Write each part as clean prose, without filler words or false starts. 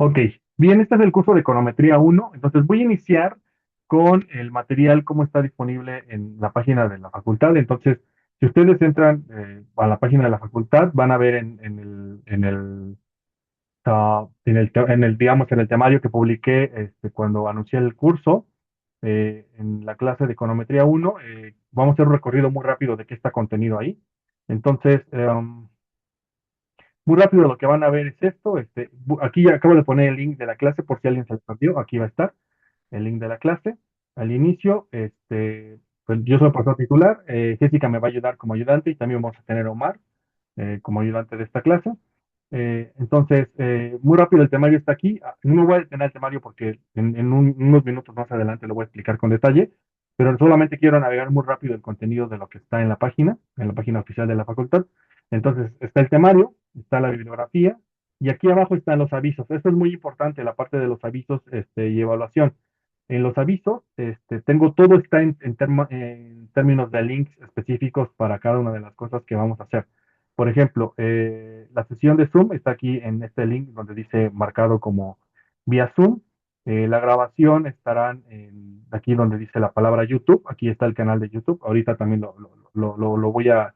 Ok, bien, este es el curso de Econometría uno. Entonces voy a iniciar con el material, cómo está disponible en la página de la facultad. Entonces, si ustedes entran a la página de la facultad, van a ver digamos, en el temario que publiqué cuando anuncié el curso, en la clase de Econometría uno. Vamos a hacer un recorrido muy rápido de qué está contenido ahí. Entonces, muy rápido lo que van a ver es esto. Aquí ya acabo de poner el link de la clase por si alguien se lo perdió. Aquí va a estar el link de la clase. Al inicio, pues yo soy el profesor titular. Jessica me va a ayudar como ayudante y también vamos a tener a Omar como ayudante de esta clase. Entonces, muy rápido el temario está aquí. No me voy a detener el temario porque unos minutos más adelante lo voy a explicar con detalle, pero solamente quiero navegar muy rápido el contenido de lo que está en la página oficial de la facultad. Entonces, está el temario, está la bibliografía y aquí abajo están los avisos. Esto es muy importante, la parte de los avisos y evaluación. En los avisos, tengo todo está en términos de links específicos para cada una de las cosas que vamos a hacer. Por ejemplo, la sesión de Zoom está aquí en este link donde dice marcado como vía Zoom. La grabación estarán aquí donde dice la palabra YouTube. Aquí está el canal de YouTube. Ahorita también lo voy a,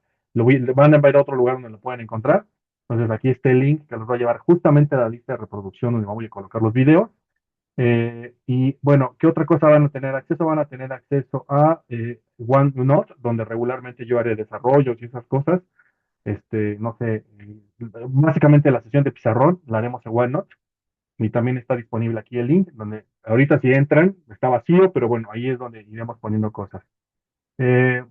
van a ver a otro lugar donde lo pueden encontrar. Entonces aquí está el link que los va a llevar justamente a la lista de reproducción donde voy a colocar los videos. Y bueno, ¿qué otra cosa van a tener acceso? Van a tener acceso a OneNote, donde regularmente yo haré desarrollos y esas cosas. No sé, básicamente la sesión de pizarrón la haremos en OneNote y también está disponible aquí el link, donde ahorita si entran está vacío, pero bueno, ahí es donde iremos poniendo cosas. Eh,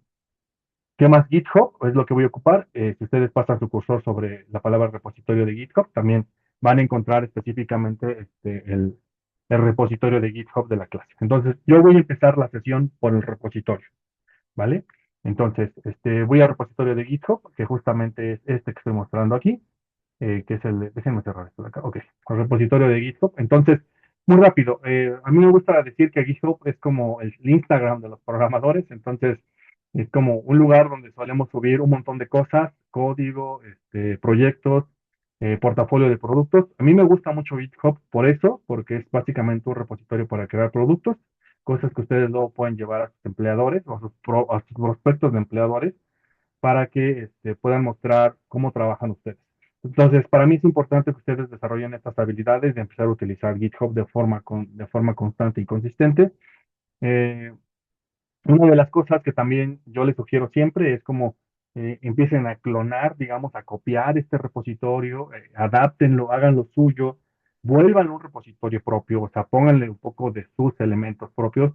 ¿Qué más? GitHub es lo que voy a ocupar. Si ustedes pasan su cursor sobre la palabra repositorio de GitHub, también van a encontrar específicamente el repositorio de GitHub de la clase. Entonces, yo voy a empezar la sesión por el repositorio, ¿vale? Entonces, voy al repositorio de GitHub, que justamente es este que estoy mostrando aquí, que es déjenme cerrar esto de acá, ok, el repositorio de GitHub. Entonces, muy rápido, a mí me gusta decir que GitHub es como el Instagram de los programadores. Entonces es como un lugar donde solemos subir un montón de cosas, código, proyectos, portafolio de productos. A mí me gusta mucho GitHub por eso, porque es básicamente un repositorio para crear productos, cosas que ustedes luego pueden llevar a sus empleadores o a sus prospectos de empleadores para que puedan mostrar cómo trabajan ustedes. Entonces, para mí es importante que ustedes desarrollen estas habilidades de empezar a utilizar GitHub de forma constante y consistente. Eh, una de las cosas que también yo les sugiero siempre es como empiecen a clonar, digamos, a copiar este repositorio, adáptenlo, hagan lo suyo, vuelvan un repositorio propio, o sea, pónganle un poco de sus elementos propios,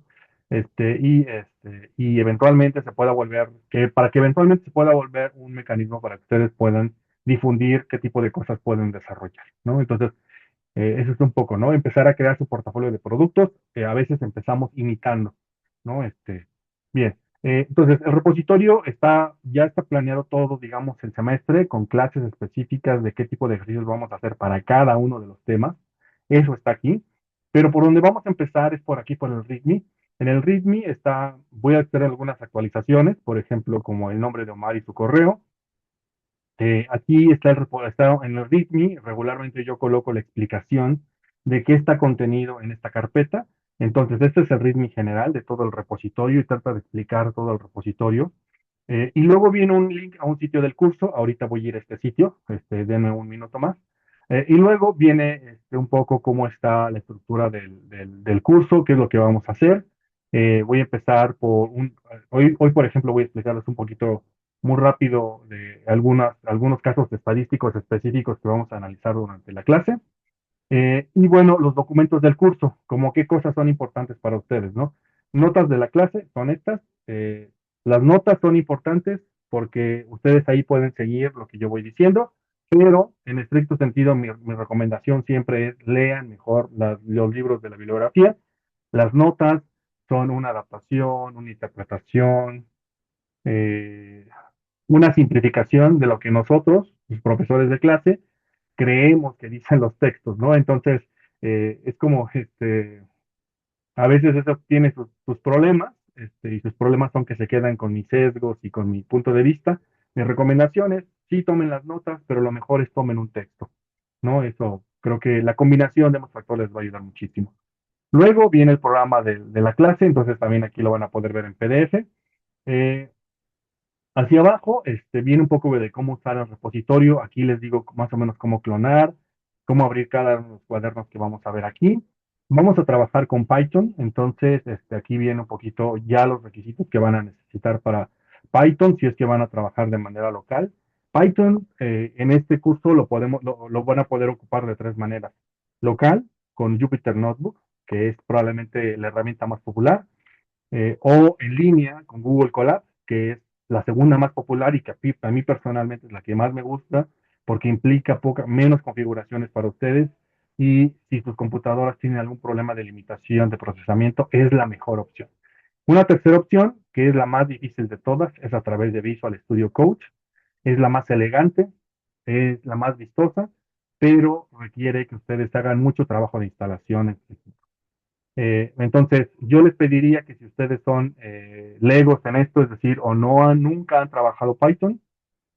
y eventualmente se pueda volver, para que eventualmente se pueda volver un mecanismo para que ustedes puedan difundir qué tipo de cosas pueden desarrollar, ¿no? Entonces, eso es un poco, ¿no? Empezar a crear su portafolio de productos. A veces empezamos imitando, ¿no? Bien. Entonces, el repositorio ya está planeado todo, digamos, el semestre con clases específicas de qué tipo de ejercicios vamos a hacer para cada uno de los temas. Eso está aquí. Pero por donde vamos a empezar es por aquí, por el README. En el README voy a hacer algunas actualizaciones, por ejemplo, como el nombre de Omar y su correo. Aquí está en el README, regularmente yo coloco la explicación de qué está contenido en esta carpeta. Entonces, este es el README general de todo el repositorio y trata de explicar todo el repositorio. Y luego viene un link a un sitio del curso. Ahorita voy a ir a este sitio, denme un minuto más. Y luego viene un poco cómo está la estructura del curso, qué es lo que vamos a hacer. Voy a empezar hoy, por ejemplo, voy a explicarles un poquito muy rápido de algunos casos estadísticos específicos que vamos a analizar durante la clase. Y bueno, los documentos del curso, como qué cosas son importantes para ustedes, ¿no? Notas de la clase son estas. Las notas son importantes porque ustedes ahí pueden seguir lo que yo voy diciendo, pero en estricto sentido mi recomendación siempre es lean mejor los libros de la bibliografía. Las notas son una adaptación, una interpretación, eh, una simplificación de lo que nosotros, los profesores de clase, creemos que dicen los textos, ¿no? Entonces, es como, a veces eso tiene sus problemas, y sus problemas son que se quedan con mis sesgos y con mi punto de vista. Mis recomendaciones, sí tomen las notas, pero lo mejor es tomen un texto, ¿no? Eso Creo que la combinación de ambos factores les va a ayudar muchísimo. Luego viene el programa de la clase, entonces también aquí lo van a poder ver en PDF. Eh, Hacia abajo, viene un poco de cómo usar el repositorio. Aquí les digo más o menos cómo clonar, cómo abrir cada uno de los cuadernos que vamos a ver aquí. Vamos a trabajar con Python, entonces aquí viene un poquito ya los requisitos que van a necesitar para Python si es que van a trabajar de manera local. Python en este curso lo van a poder ocupar de tres maneras. Local, con Jupyter Notebook, que es probablemente la herramienta más popular o en línea con Google Colab, que es la segunda más popular y que a mí personalmente es la que más me gusta porque implica menos configuraciones para ustedes y si sus computadoras tienen algún problema de limitación de procesamiento, es la mejor opción. Una tercera opción, que es la más difícil de todas, es a través de Visual Studio Code. Es la más elegante, es la más vistosa, pero requiere que ustedes hagan mucho trabajo de instalación. Entonces, yo les pediría que si ustedes son legos en esto, es decir, o nunca han trabajado Python,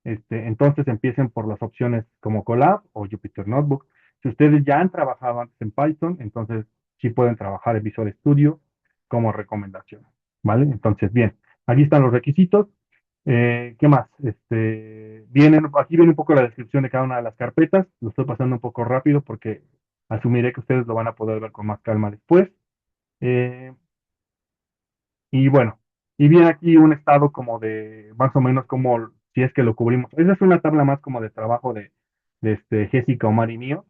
entonces empiecen por las opciones como Colab o Jupyter Notebook. Si ustedes ya han trabajado antes en Python, entonces sí pueden trabajar en Visual Studio como recomendación, ¿vale? Entonces, bien, aquí están los requisitos. ¿Qué más? Aquí viene un poco la descripción de cada una de las carpetas. Lo estoy pasando un poco rápido porque asumiré que ustedes lo van a poder ver con más calma después. Eh, y bueno, y viene aquí un estado como de más o menos como si es que lo cubrimos. Esa es una tabla más como de trabajo de Jessica, Omar y mío,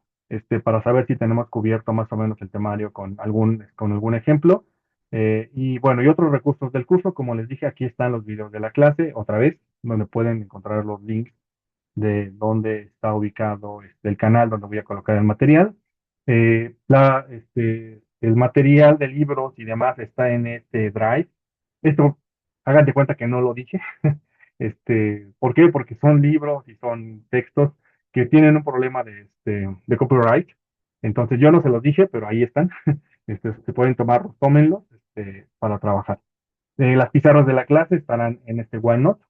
para saber si tenemos cubierto más o menos el temario con algún ejemplo. Y bueno, y otros recursos del curso, como les dije, aquí están los videos de la clase, otra vez, donde pueden encontrar los links de dónde está ubicado el canal donde voy a colocar el material. El material de libros y demás está en este Drive. Esto, hagan de cuenta que no lo dije. ¿Por qué? Porque son libros y son textos que tienen un problema de copyright. Entonces yo no se los dije, pero ahí están. Se pueden tomar, tómenlos para trabajar. Las pizarras de la clase estarán en este OneNote.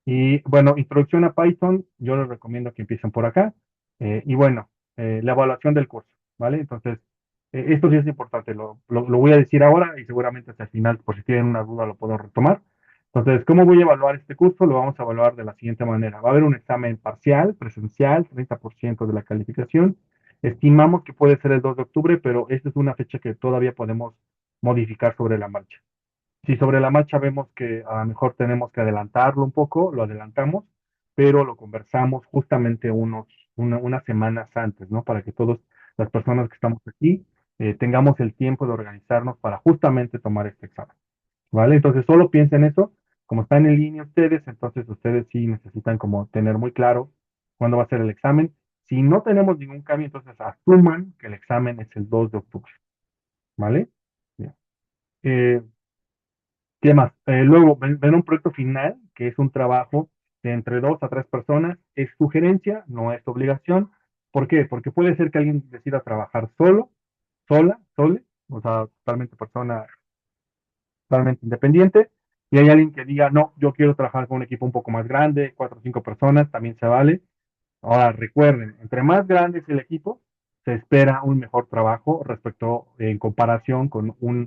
Y bueno, introducción a Python, yo les recomiendo que empiecen por acá. Y bueno, la evaluación del curso, ¿vale? Entonces, esto sí es importante, lo voy a decir ahora y seguramente hasta el final, por si tienen una duda, lo puedo retomar. Entonces, ¿cómo voy a evaluar este curso? Lo vamos a evaluar de la siguiente manera. Va a haber un examen parcial, presencial, 30% de la calificación. Estimamos que puede ser el 2 de octubre, pero esta es una fecha que todavía podemos modificar sobre la marcha. Si sobre la marcha vemos que a lo mejor tenemos que adelantarlo un poco, lo adelantamos, pero lo conversamos justamente unas semanas antes, ¿no? Para que todas las personas que estamos aquí tengamos el tiempo de organizarnos para justamente tomar este examen, ¿vale? Entonces solo piensen eso, como están en línea ustedes, entonces ustedes sí necesitan como tener muy claro cuándo va a ser el examen. Si no tenemos ningún cambio, entonces asuman que el examen es el 2 de octubre, ¿vale? Bien. Eh, ¿Qué más? Luego, ven un proyecto final, que es un trabajo de entre dos a tres personas. Es sugerencia, no es obligación. ¿Por qué? Porque puede ser que alguien decida trabajar solo, sola, sole, o sea, totalmente independiente. Y hay alguien que diga, no, yo quiero trabajar con un equipo un poco más grande, cuatro o cinco personas, también se vale. Ahora, recuerden, entre más grande es el equipo, se espera un mejor trabajo en comparación con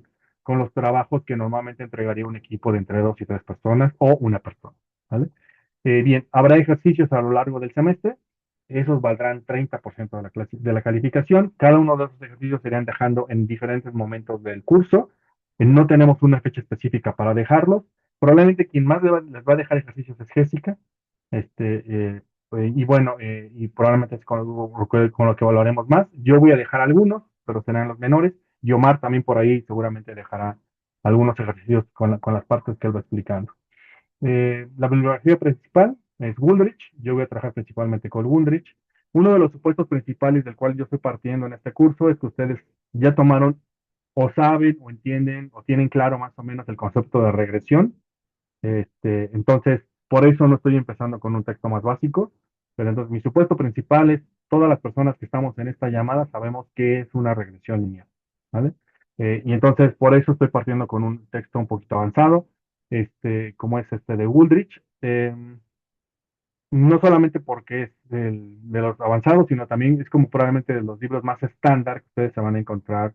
los trabajos que normalmente entregaría un equipo de entre dos y tres personas o una persona, ¿vale? Bien, habrá ejercicios a lo largo del semestre. Esos valdrán 30% de la calificación. Cada uno de esos ejercicios se irán dejando en diferentes momentos del curso. No tenemos una fecha específica para dejarlos. Probablemente quien más les va a dejar ejercicios es Jessica. Este, eh, y bueno, y probablemente es con lo que evaluaremos más. Yo voy a dejar algunos, pero serán los menores. Y Omar también por ahí seguramente dejará algunos ejercicios con las partes que él va explicando. La bibliografía principal es Woolrich. Yo voy a trabajar principalmente con Woolrich. Uno de los supuestos principales del cual yo estoy partiendo en este curso es que ustedes ya tomaron o saben o entienden o tienen claro más o menos el concepto de regresión. Entonces, por eso no estoy empezando con un texto más básico, pero entonces mi supuesto principal es, todas las personas que estamos en esta llamada sabemos qué es una regresión lineal, ¿vale? Y entonces, por eso estoy partiendo con un texto un poquito avanzado, como es este de Woolrich. no solamente porque es de los avanzados, sino también es como probablemente de los libros más estándar que ustedes se van a encontrar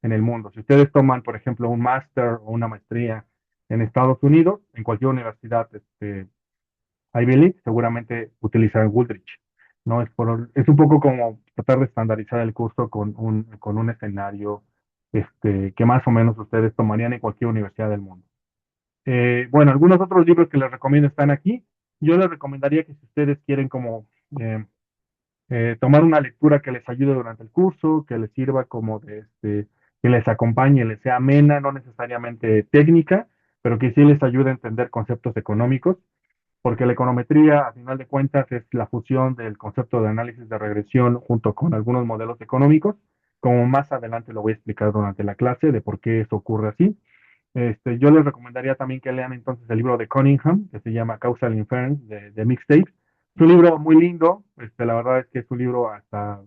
en el mundo. Si ustedes toman, por ejemplo, un máster o una maestría en Estados Unidos, en cualquier universidad, Ivy League, seguramente utilizarán Goodrich. ¿No? Es un poco como tratar de estandarizar el curso con un escenario que más o menos ustedes tomarían en cualquier universidad del mundo. Bueno, algunos otros libros que les recomiendo están aquí. Yo les recomendaría que si ustedes quieren como eh, tomar una lectura que les ayude durante el curso, que les sirva como que les acompañe, les sea amena, no necesariamente técnica, pero que sí les ayude a entender conceptos económicos, porque la econometría, a final de cuentas, es la fusión del concepto de análisis de regresión junto con algunos modelos económicos, como más adelante lo voy a explicar durante la clase de por qué eso ocurre así. Yo les recomendaría también que lean entonces el libro de Cunningham, que se llama Causal Inference, de Mixtape. Es un libro muy lindo, la verdad es que es un libro hasta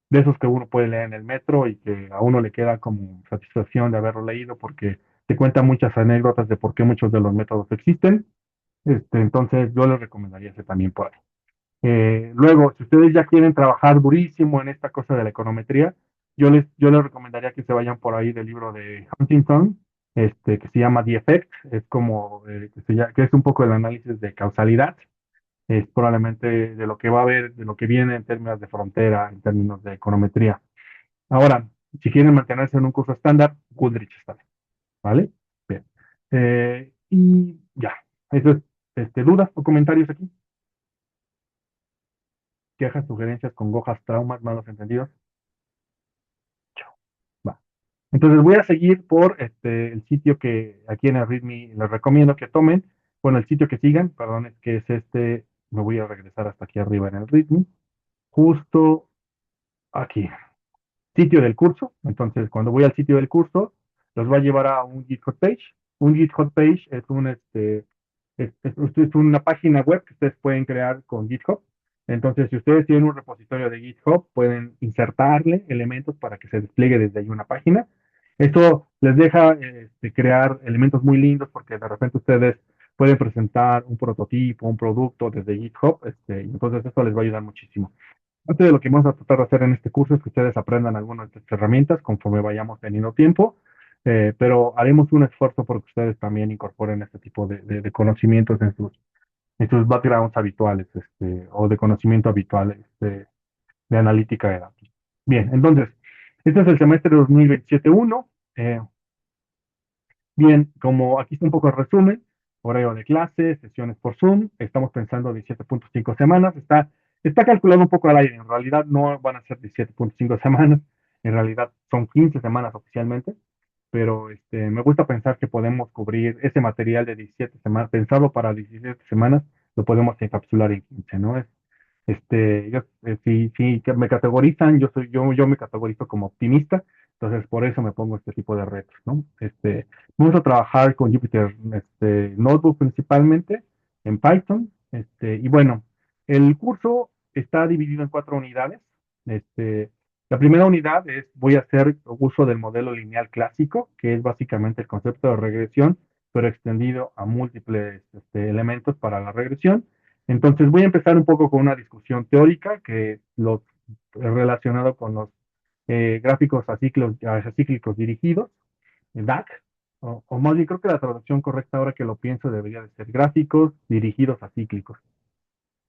de esos que uno puede leer en el metro y que a uno le queda como satisfacción de haberlo leído porque te cuenta muchas anécdotas de por qué muchos de los métodos existen. Entonces yo les recomendaría ese también por ahí. Luego, si ustedes ya quieren trabajar durísimo en esta cosa de la econometría, yo les recomendaría que se vayan por ahí del libro de Huntington, que se llama The Effect, es como, que es un poco el análisis de causalidad, es probablemente de lo que va a haber, de lo que viene en términos de frontera, en términos de econometría. Ahora, si quieren mantenerse en un curso estándar, Goodrich está bien, ¿vale? Bien. Y ya, eso es, dudas o comentarios aquí, quejas, sugerencias, congojas, traumas, malos entendidos. Chao. Va. Entonces voy a seguir por el sitio que aquí en el README les recomiendo que tomen. Bueno, el sitio que sigan, perdón, es que es me voy a regresar hasta aquí arriba en el README, justo aquí, sitio del curso. Entonces, cuando voy al sitio del curso, los va a llevar a un GitHub page. Un GitHub page es una página web que ustedes pueden crear con GitHub. Entonces, si ustedes tienen un repositorio de GitHub, pueden insertarle elementos para que se despliegue desde ahí una página. Esto les deja crear elementos muy lindos porque de repente ustedes pueden presentar un prototipo, un producto desde GitHub. Y entonces esto les va a ayudar muchísimo. Parte de lo que vamos a tratar de hacer en este curso es que ustedes aprendan algunas de estas herramientas conforme vayamos teniendo tiempo, pero haremos un esfuerzo porque ustedes también incorporen este tipo de conocimientos en sus backgrounds habituales, o de conocimiento habitual, de analítica de datos. Bien, entonces, este es el semestre 2027-1. Bien, como aquí está un poco el resumen, horario de clase, sesiones por Zoom, estamos pensando 17.5 semanas, está calculado un poco al aire, en realidad no van a ser 17.5 semanas, en realidad son 15 semanas oficialmente, pero me gusta pensar que podemos cubrir ese material de 17 semanas, pensado para 17 semanas, lo podemos encapsular en 15, ¿no? Si me categorizan, yo me categorizo como optimista, entonces por eso me pongo este tipo de retos, ¿no? Vamos a trabajar con Jupyter Notebook principalmente, en Python, y bueno, el curso está dividido en 4 unidades. La primera unidad voy a hacer uso del modelo lineal clásico, que es básicamente el concepto de regresión, pero extendido a múltiples elementos para la regresión. Entonces voy a empezar un poco con una discusión teórica que lo relacionado con los gráficos acíclicos dirigidos, el DAC, o más bien creo que la traducción correcta ahora que lo pienso debería de ser gráficos dirigidos acíclicos.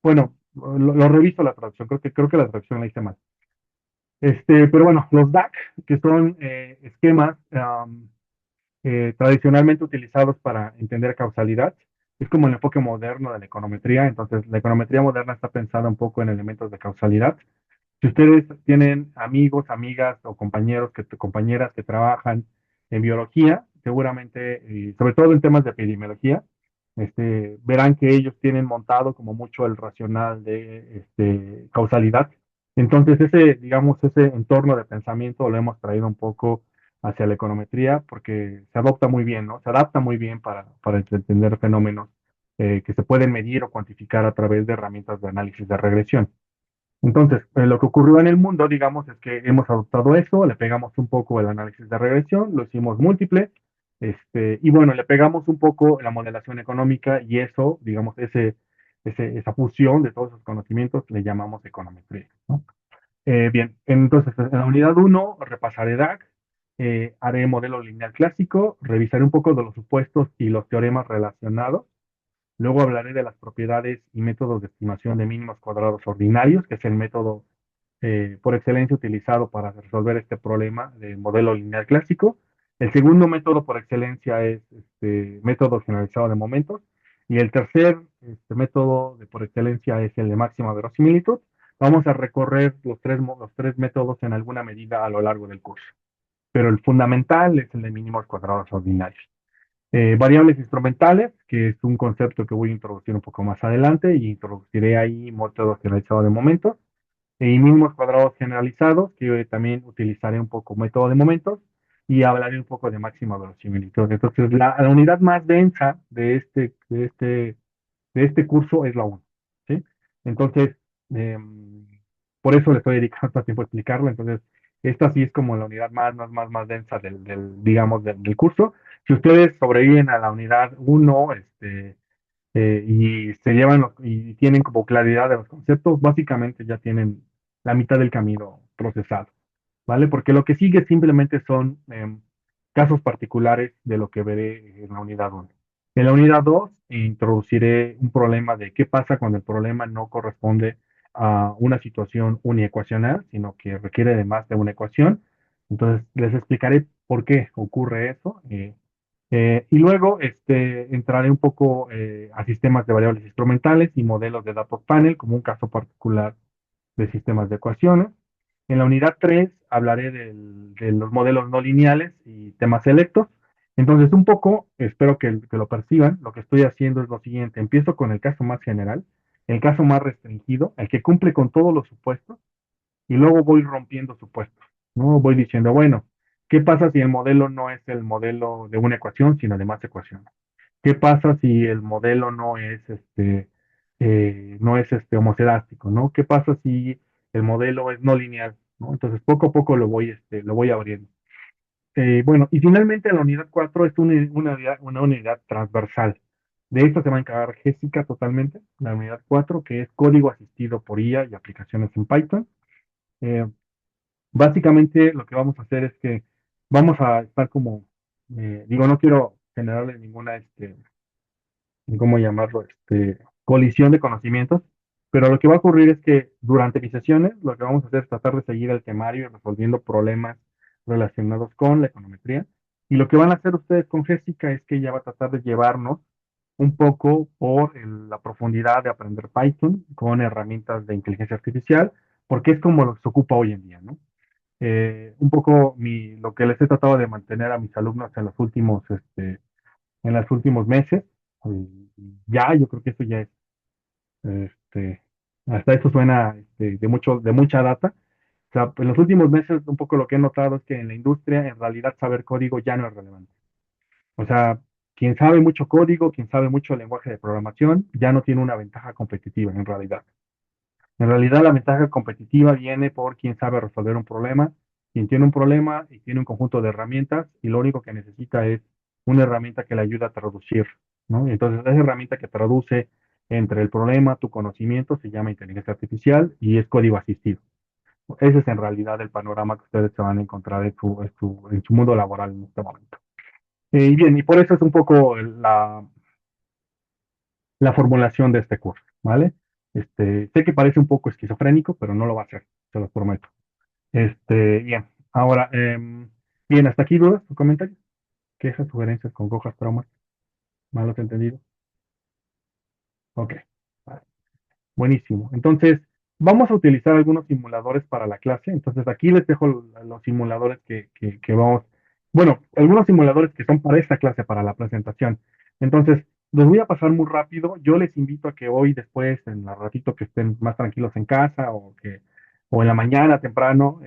Bueno, lo reviso la traducción, creo que la traducción la hice mal. Pero bueno, los DAC, que son esquemas tradicionalmente utilizados para entender causalidad. Es como el enfoque moderno de la econometría. Entonces, la econometría moderna está pensada un poco en elementos de causalidad. Si ustedes tienen amigos, amigas o compañeras que trabajan en biología, seguramente, y sobre todo en temas de epidemiología, verán que ellos tienen montado como mucho el racional de causalidad. Entonces, digamos, ese entorno de pensamiento lo hemos traído un poco hacia la econometría porque se adopta muy bien, ¿no? Se adapta muy bien para entender fenómenos que se pueden medir o cuantificar a través de herramientas de análisis de regresión. Entonces, lo que ocurrió en el mundo, digamos, es que hemos adoptado eso, le pegamos un poco el análisis de regresión, lo hicimos múltiple, y bueno, le pegamos un poco la modelación económica y eso, digamos, esa fusión de todos esos conocimientos le llamamos econometría, ¿no? Bien, entonces en la unidad uno repasaré DAX, haré modelo lineal clásico, revisaré un poco de los supuestos y los teoremas relacionados. Luego hablaré de las propiedades y métodos de estimación de mínimos cuadrados ordinarios, que es el método por excelencia utilizado para resolver este problema de modelo lineal clásico. El segundo método por excelencia es método generalizado de momentos. Y el tercer método por excelencia es el de máxima verosimilitud. Vamos a recorrer los tres métodos en alguna medida a lo largo del curso, pero el fundamental es el de mínimos cuadrados ordinarios. Variables instrumentales, que es un concepto que voy a introducir un poco más adelante, y introduciré ahí método generalizado de momentos y mínimos cuadrados generalizados, que también utilizaré un poco método de momentos y hablaré un poco de máxima verosimilitud. Entonces, la unidad más densa de este curso es la uno, ¿sí? Entonces, eh, por eso le estoy dedicando tanto tiempo a explicarlo. Entonces, esta sí es como la unidad más densa digamos, del curso. Si ustedes sobreviven a la unidad uno y se llevan y tienen como claridad de los conceptos, básicamente ya tienen la mitad del camino procesado, ¿vale? Porque lo que sigue simplemente son casos particulares de lo que veré en la unidad uno. En la unidad 2 introduciré un problema de qué pasa cuando el problema no corresponde a una situación uniecuacional, sino que requiere de más de una ecuación. Entonces, les explicaré por qué ocurre eso. Y luego entraré un poco a sistemas de variables instrumentales y modelos de datos panel como un caso particular de sistemas de ecuaciones. En la unidad 3 hablaré de los modelos no lineales y temas selectos. Entonces, un poco, espero que lo perciban, lo que estoy haciendo es lo siguiente. Empiezo con el caso más general, el caso más restringido, el que cumple con todos los supuestos, y luego voy rompiendo supuestos, ¿no? Voy diciendo, bueno, ¿qué pasa si el modelo no es el modelo de una ecuación, sino de más ecuaciones? ¿Qué pasa si el modelo no es homocedástico, ¿no? ¿Qué pasa si el modelo es no lineal, ¿no? Entonces, poco a poco lo voy abriendo. Bueno, y finalmente la unidad 4 es una unidad transversal. De esto se va a encargar Jessica totalmente, la unidad 4 que es código asistido por IA y aplicaciones en Python. Eh, Básicamente lo que vamos a hacer es que vamos a estar como, digo, no quiero generarle ninguna, ¿cómo llamarlo? Colisión de conocimientos, pero lo que va a ocurrir es que durante mis sesiones lo que vamos a hacer es tratar de seguir el temario resolviendo problemas relacionados con la econometría. Y lo que van a hacer ustedes con Jessica es que ella va a tratar de llevarnos un poco por la profundidad de aprender Python con herramientas de inteligencia artificial, porque es como lo que se ocupa hoy en día, ¿no? Un poco lo que les he tratado de mantener a mis alumnos en los últimos meses. Ya, yo creo que eso ya es, este, hasta eso suena de mucha data. O sea, en los últimos meses un poco lo que he notado es que en la industria en realidad saber código ya no es relevante. O sea, quien sabe mucho código, quien sabe mucho lenguaje de programación, ya no tiene una ventaja competitiva en realidad. En realidad, la ventaja competitiva viene por quien sabe resolver un problema, quien tiene un problema y tiene un conjunto de herramientas y lo único que necesita es una herramienta que le ayude a traducir, ¿no? Y entonces, esa herramienta que traduce entre el problema, tu conocimiento, se llama inteligencia artificial y es código asistido. Ese es en realidad el panorama que ustedes se van a encontrar en su mundo laboral en este momento. Y bien, y por eso es un poco la formulación de este curso, ¿vale? Sé que parece un poco esquizofrénico, pero no lo va a ser, se los prometo. Bien, ahora, bien, hasta aquí dudas o comentarios, quejas, sugerencias, congojas, traumas, malos entendidos. Ok, vale, buenísimo. Entonces, vamos a utilizar algunos simuladores para la clase. Entonces, aquí les dejo los simuladores que vamos, bueno, algunos simuladores que son para esta clase, para la presentación. Entonces, los voy a pasar muy rápido. Yo les invito a que hoy, después, en el ratito que estén más tranquilos en casa o en la mañana temprano,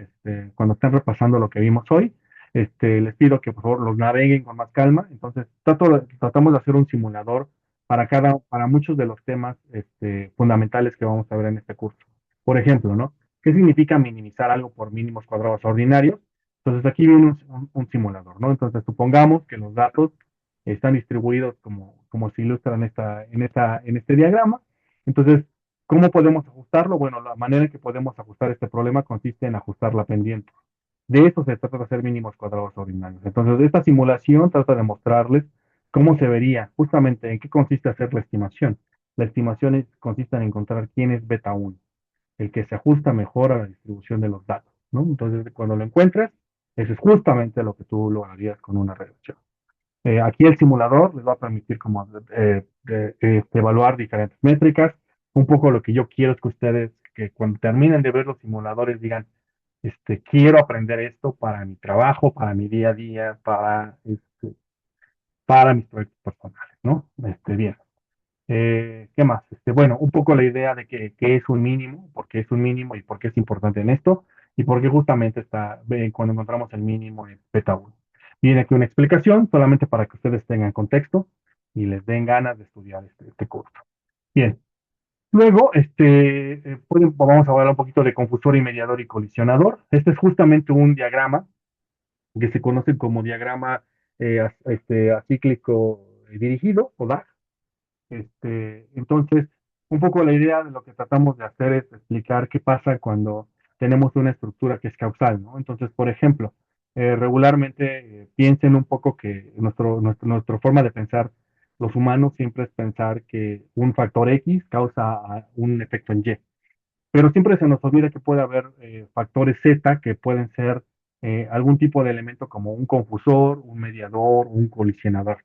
cuando estén repasando lo que vimos hoy, les pido que por favor los naveguen con más calma. Entonces, tratamos de hacer un simulador para muchos de los temas fundamentales que vamos a ver en este curso. Por ejemplo, ¿no? ¿Qué significa minimizar algo por mínimos cuadrados ordinarios? Entonces, aquí viene un simulador, ¿no? Entonces, supongamos que los datos están distribuidos como se ilustra en este diagrama. Entonces, ¿cómo podemos ajustarlo? Bueno, la manera en que podemos ajustar este problema consiste en ajustar la pendiente. De eso se trata de hacer mínimos cuadrados ordinarios. Entonces, esta simulación trata de mostrarles cómo se vería, justamente en qué consiste hacer la estimación. La estimación consiste en encontrar quién es beta 1, el que se ajusta mejor a la distribución de los datos, ¿no? Entonces, cuando lo encuentres, eso es justamente lo que tú lograrías con una regresión. Aquí el simulador les va a permitir como evaluar diferentes métricas. Un poco lo que yo quiero es que ustedes, que cuando terminen de ver los simuladores, digan, quiero aprender esto para mi trabajo, para mi día a día, para mis proyectos personales, ¿no? Bien. ¿Qué más? Bueno, un poco la idea de que es un mínimo, por qué es un mínimo y por qué es importante en esto, y por qué justamente cuando encontramos el mínimo en beta 1. Viene aquí una explicación solamente para que ustedes tengan contexto y les den ganas de estudiar este curso. Bien, luego vamos a hablar un poquito de confusor y mediador y colisionador. Este es justamente un diagrama que se conoce como diagrama acíclico dirigido o DAG. Entonces, un poco la idea de lo que tratamos de hacer es explicar qué pasa cuando tenemos una estructura que es causal, ¿no? Entonces, por ejemplo, regularmente piensen un poco que nuestra forma de pensar los humanos siempre es pensar que un factor X causa un efecto en Y, pero siempre se nos olvida que puede haber factores Z que pueden ser algún tipo de elemento como un confusor, un mediador, un colisionador.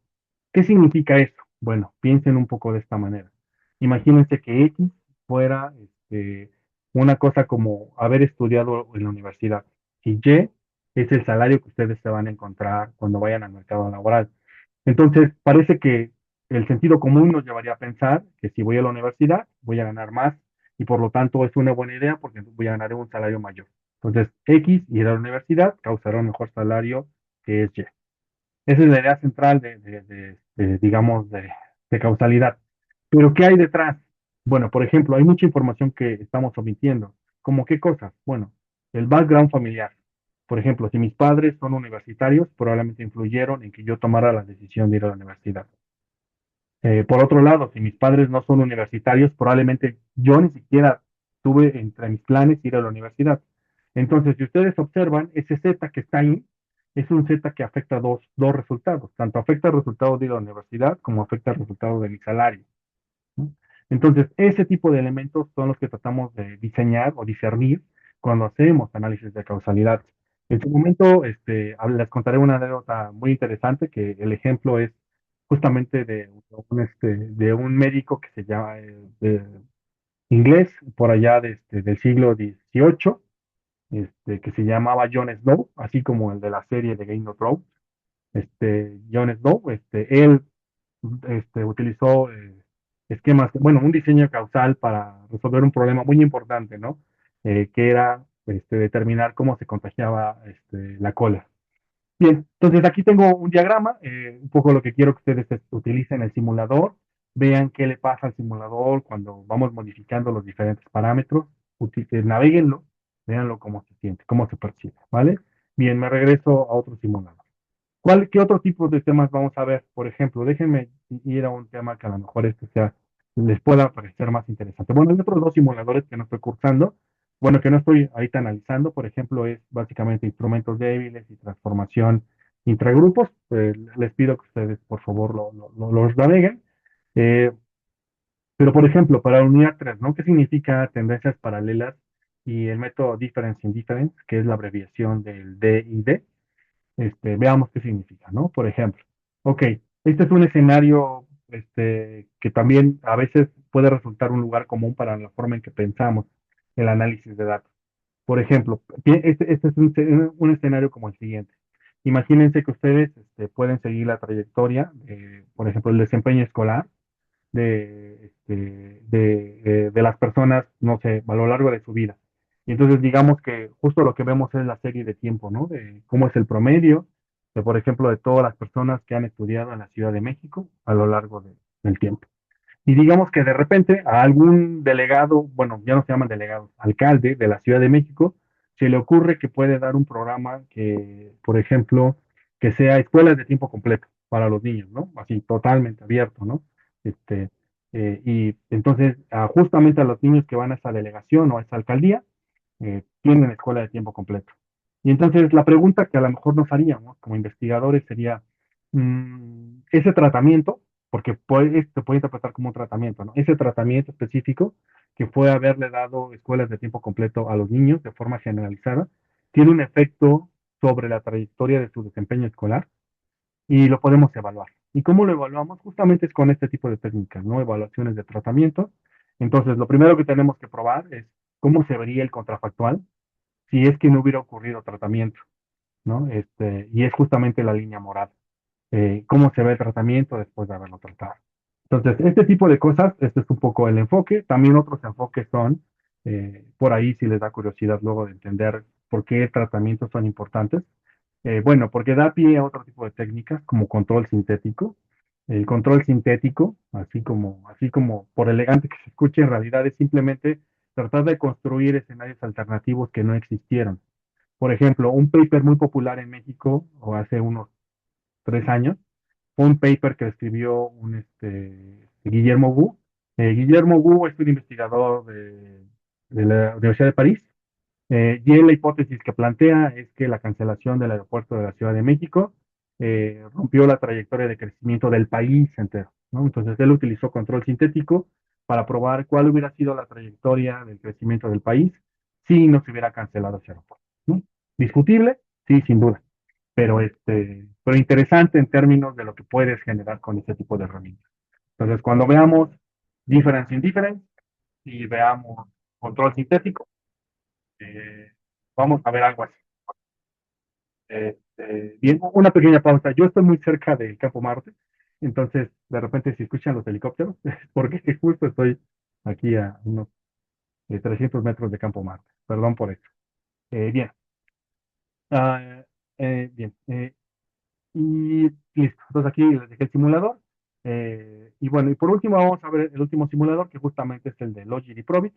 ¿Qué significa eso? Bueno, piensen un poco de esta manera. Imagínense que X fuera una cosa como haber estudiado en la universidad y Y es el salario que ustedes se van a encontrar cuando vayan al mercado laboral. Entonces, parece que el sentido común nos llevaría a pensar que si voy a la universidad voy a ganar más y por lo tanto es una buena idea porque voy a ganar un salario mayor. Entonces, X ir a la universidad causará un mejor salario que es Y. Esa es la idea central digamos, de causalidad. Pero ¿qué hay detrás? Bueno, por ejemplo, hay mucha información que estamos omitiendo. ¿Cómo qué cosas? Bueno, el background familiar. Por ejemplo, si mis padres son universitarios, probablemente influyeron en que yo tomara la decisión de ir a la universidad. Por otro lado, si mis padres no son universitarios, probablemente yo ni siquiera tuve entre mis planes ir a la universidad. Entonces, si ustedes observan, ese Z que está ahí es un Z que afecta dos resultados. Tanto afecta el resultado de ir a la universidad como afecta el resultado de mi salario, ¿no? Entonces, ese tipo de elementos son los que tratamos de diseñar o discernir cuando hacemos análisis de causalidad. En su momento, les contaré una anécdota muy interesante, que el ejemplo es justamente de un médico que se llama inglés, por allá del siglo XVIII, que se llamaba John Snow, así como el de la serie de Game of Thrones. John Snow, él utilizó esquemas, bueno, un diseño causal para resolver un problema muy importante, ¿no? Que era determinar cómo se contagiaba la cólera. Bien, entonces aquí tengo un diagrama, un poco lo que quiero que ustedes utilicen el simulador, vean qué le pasa al simulador cuando vamos modificando los diferentes parámetros, navéguenlo, véanlo cómo se siente, cómo se percibe, ¿vale? Bien, me regreso a otro simulador. ¿Qué otro tipo de temas vamos a ver? Por ejemplo, déjenme ir a un tema que a lo mejor les pueda parecer más interesante. Bueno, hay otros dos simuladores que no estoy cursando, bueno, que no estoy ahorita analizando, por ejemplo, es básicamente instrumentos débiles y transformación intragrupos. Les pido que ustedes, por favor, los naveguen. Eh, pero, por ejemplo, para la unidad 3, ¿no? ¿Qué significa tendencias paralelas y el método Difference Indifference, que es la abreviación del DID? Veamos qué significa, ¿no? Por ejemplo, ok, este es un escenario que también a veces puede resultar un lugar común para la forma en que pensamos el análisis de datos. Por ejemplo, este es un escenario como el siguiente. Imagínense que ustedes pueden seguir la trayectoria, por ejemplo, el desempeño escolar de las personas, no sé, a lo largo de su vida. Y entonces digamos que justo lo que vemos es la serie de tiempo, ¿no? De cómo es el promedio, por ejemplo, de todas las personas que han estudiado en la Ciudad de México a lo largo del tiempo. Y digamos que de repente a algún delegado, bueno, ya no se llaman delegados, alcalde de la Ciudad de México, se le ocurre que puede dar un programa que, por ejemplo, que sea escuelas de tiempo completo para los niños, ¿no? Así totalmente abierto, ¿no? Este, Y entonces, justamente a los niños que van a esa delegación o a esa alcaldía, tienen escuela de tiempo completo. Y entonces la pregunta que a lo mejor nos haríamos como investigadores sería, ese tratamiento, porque se puede interpretar como un tratamiento, ¿no? Ese tratamiento específico que fue haberle dado escuelas de tiempo completo a los niños de forma generalizada, tiene un efecto sobre la trayectoria de su desempeño escolar y lo podemos evaluar. ¿Y cómo lo evaluamos? Justamente es con este tipo de técnicas, ¿no? Evaluaciones de tratamiento. Entonces, lo primero que tenemos que probar es cómo se vería el contrafactual si es que no hubiera ocurrido tratamiento, ¿no? Y es justamente la línea moral. Cómo se ve el tratamiento después de haberlo tratado. Entonces, este tipo de cosas, este es un poco el enfoque. También otros enfoques son, por ahí si les da curiosidad luego de entender por qué tratamientos son importantes. Bueno, porque da pie a otro tipo de técnicas como control sintético. El control sintético, así como por elegante que se escuche, en realidad es simplemente tratar de construir escenarios alternativos que no existieron. Por ejemplo, un paper muy popular en México, o hace unos 3 años, fue un paper que escribió Guillermo Gu. Guillermo Gu es un investigador de la Universidad de París, y él la hipótesis que plantea es que la cancelación del aeropuerto de la Ciudad de México rompió la trayectoria de crecimiento del país entero, ¿no? Entonces él utilizó control sintético para probar cuál hubiera sido la trayectoria del crecimiento del país si no se hubiera cancelado ese aeropuerto, ¿no? Discutible, sí, sin duda, pero interesante en términos de lo que puedes generar con este tipo de herramientas. Entonces, cuando veamos difference in difference y veamos control sintético, eh, vamos a ver algo así. Bien, una pequeña pausa. Yo estoy muy cerca del Campo Marte, entonces de repente si escuchan los helicópteros, es porque justo estoy aquí a unos 300 metros de Campo Marte. Perdón por eso. Bien. Ah, bien. Y listo. Entonces aquí les dejé el simulador. Y bueno, y por último vamos a ver el último simulador, que justamente es el de Logit y Probit.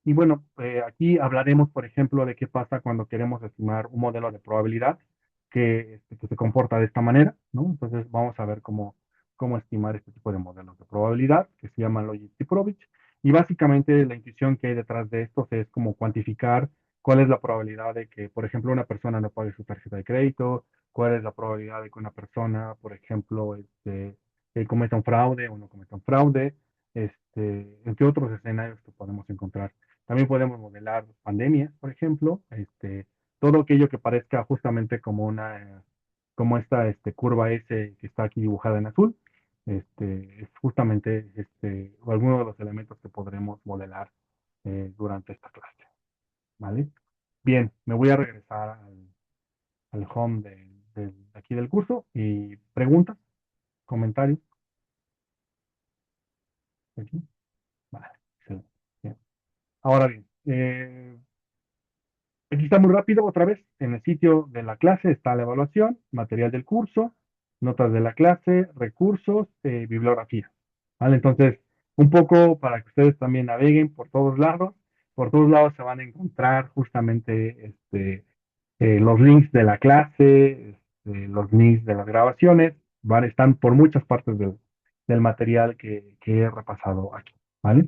Y bueno, aquí hablaremos, por ejemplo, de qué pasa cuando queremos estimar un modelo de probabilidad que se comporta de esta manera, ¿no? Entonces vamos a ver cómo estimar este tipo de modelos de probabilidad, que se llaman Logit y Probit. Y básicamente la intuición que hay detrás de estos es como cuantificar cuál es la probabilidad de que, por ejemplo, una persona no pague su tarjeta de crédito, cuál es la probabilidad de que una persona, por ejemplo, cometa un fraude o no cometa un fraude, entre otros escenarios que podemos encontrar. También podemos modelar pandemias, por ejemplo, todo aquello que parezca justamente como esta curva S que está aquí dibujada en azul, es justamente alguno de los elementos que podremos modelar durante esta clase, ¿vale? Bien, me voy a regresar al home aquí del curso y preguntas, comentarios, aquí, vale, excelente. Bien. Ahora bien, aquí está muy rápido, otra vez, en el sitio de la clase está la evaluación, material del curso, notas de la clase, recursos, bibliografía. ¿Vale? Entonces, un poco para que ustedes también naveguen por todos lados se van a encontrar justamente los links de la clase, los links de las grabaciones, están por muchas partes del material que he repasado aquí, ¿vale?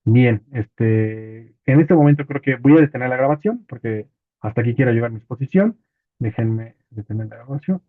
Bien, en este momento creo que voy a detener la grabación porque hasta aquí quiero llevar mi exposición. Déjenme detener la grabación.